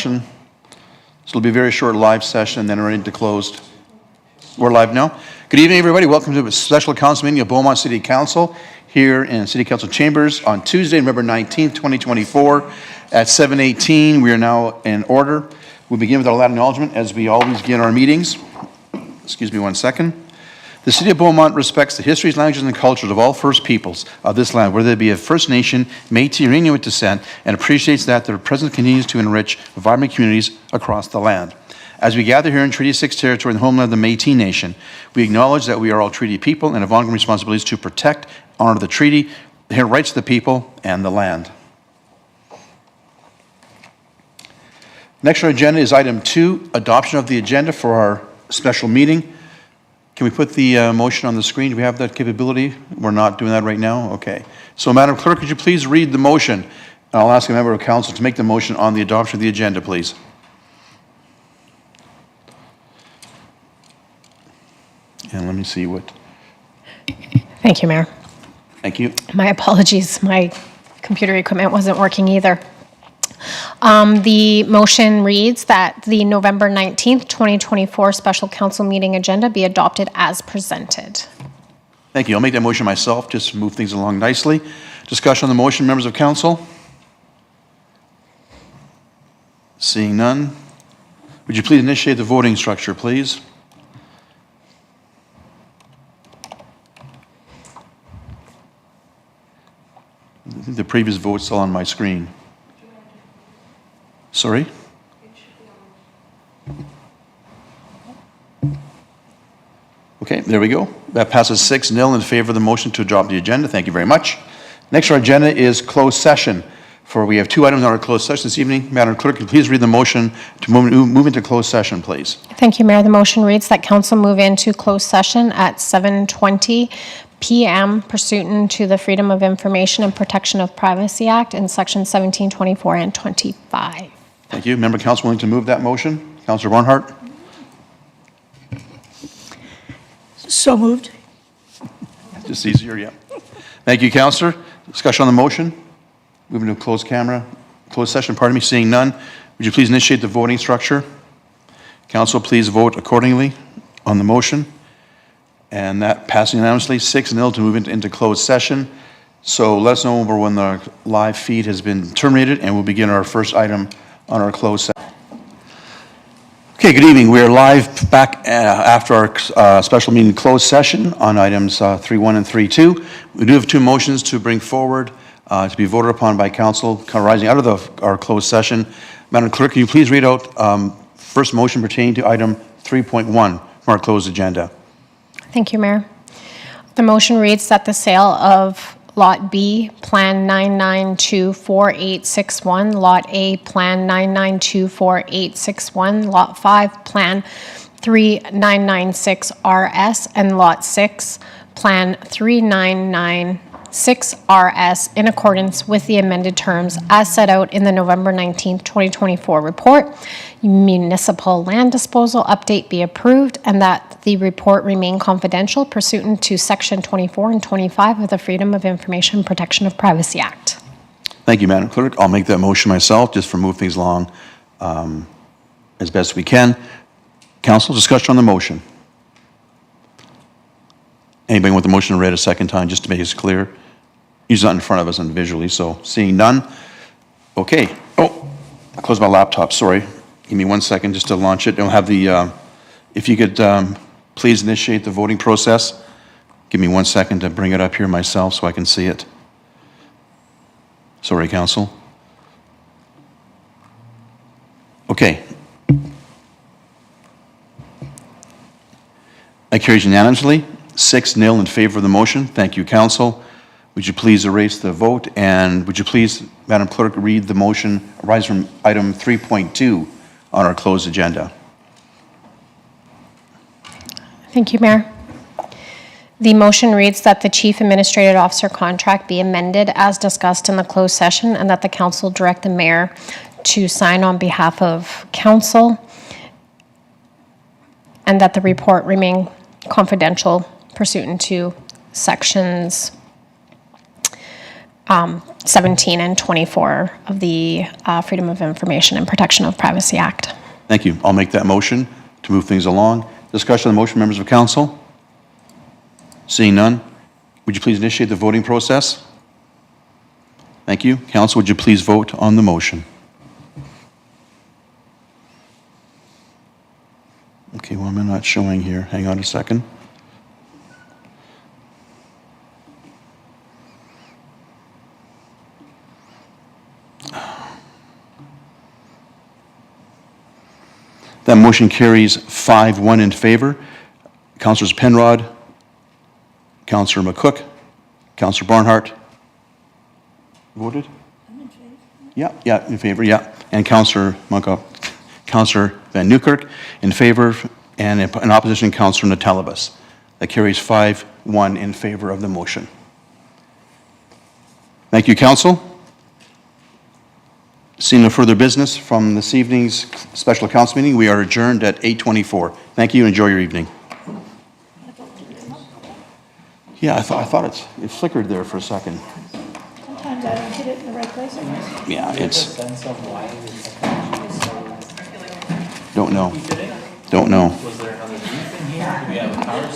session. So it'll be a very short live session, and then we're into closed. We're live now. Good evening, everybody. Welcome to a special council meeting of Beaumont City Council here in City Council Chambers on Tuesday, November 19th, 2024 at 7:18. We are now in order. We'll begin with our Latin acknowledgement as we always begin our meetings. Excuse me one second. The City of Beaumont respects the histories, languages, and cultures of all First Peoples of this land, whether they be of First Nation, Métis, or Inuit descent, and appreciates that their presence continues to enrich vibrant communities across the land. As we gather here in Treaty 6 territory in the homeland of the Métis Nation, we acknowledge that we are all treaty people and have ongoing responsibilities to protect, honor the treaty, the inherent rights of the people, and the land. Next on our agenda is item 2, adoption of the agenda for our special meeting. Can we put the motion on the screen? Do we have that capability? We're not doing that right now? Okay. So, Madam Clerk, could you please read the motion? I'll ask a member of council to make the motion on the adoption of the agenda, please. And let me see what. Thank you, Mayor. Thank you. My apologies. My computer equipment wasn't working either. The motion reads that the November 19th, 2024 special council meeting agenda be adopted as presented. Thank you. I'll make that motion myself, just to move things along nicely. Discussion on the motion, members of council? Seeing none. Would you please initiate the voting structure, please? I think the previous vote's still on my screen. Sorry? Okay, there we go. That passes 6-0 in favor of the motion to adopt the agenda. Thank you very much. Next on our agenda is closed session. For we have 2 items on our closed session this evening. Madam Clerk, can you please read the motion to move into closed session, please? Thank you, Mayor. The motion reads that council move into closed session at 7:20 p.m. pursuant to the Freedom of Information and Protection of Privacy Act in Section 1724 and 25. Thank you. Member Council willing to move that motion? Councillor Barnhart? So moved. Just easier, yeah. Thank you, Councillor. Discussion on the motion? Moving to closed session, pardon me, seeing none. Would you please initiate the voting structure? Council, please vote accordingly on the motion. And that passing unanimously, 6-0 to move into closed session. So let us know when the live feed has been terminated, and we'll begin our first item on our closed session. Okay, good evening. We are live back after our special meeting closed session on items 3.1 and 3.2. We do have 2 motions to bring forward to be voted upon by council arising out of our closed session. Madam Clerk, can you please read out first motion pertaining to item 3.1 from our closed agenda? Thank you, Mayor. The motion reads that the sale of Lot B, Plan 9924861, Lot A, Plan 9924861, Lot 5, Plan 3996RS, and Lot 6, Plan 3996RS, in accordance with the amended terms as set out in the November 19th, 2024 report, municipal land disposal update be approved, and that the report remain confidential pursuant to Section 24 and 25 of the Freedom of Information and Protection of Privacy Act. Thank you, Madam Clerk. I'll make that motion myself, just to move things along as best we can. Council, discussion on the motion. Anybody want the motion read a second time, just to make it clear? He's not in front of us visually, so seeing none. Okay. Oh, I closed my laptop, sorry. Give me 1 second just to launch it. I'll have the, if you could please initiate the voting process. Give me 1 second to bring it up here myself so I can see it. Sorry, Council. Okay. That carries unanimously, 6-0 in favor of the motion. Thank you, Council. Would you please erase the vote, and would you please, Madam Clerk, read the motion arising from item 3.2 on our closed agenda? Thank you, Mayor. The motion reads that the Chief Administrative Officer contract be amended as discussed in the closed session, and that the council direct the mayor to sign on behalf of council, and that the report remain confidential pursuant to sections 17 and 24 of the Freedom of Information and Protection of Privacy Act. Thank you. I'll make that motion to move things along. Discussion on the motion, members of council? Seeing none, would you please initiate the voting process? Thank you. Council, would you please vote on the motion? Okay, well, I'm not showing here. Hang on a second. That motion carries 5-1 in favor. Councilors Penrod, Councilor McCook, Councilor Barnhart voted? Yeah, in favor, yeah. And Councilor Van Newkirk in favor, and in opposition, Councilor Natalibus. That carries 5-1 in favor of the motion. Thank you, Council. Seeing no further business from this evening's special council meeting, we are adjourned at 8:24. Thank you and enjoy your evening. Yeah, I thought it flickered there for a second. Sometimes I don't hit it in the right place, I guess. Yeah, it's, Sense of why this technology is so. don't know. Don't know. Was there another roof in here? Do we have a power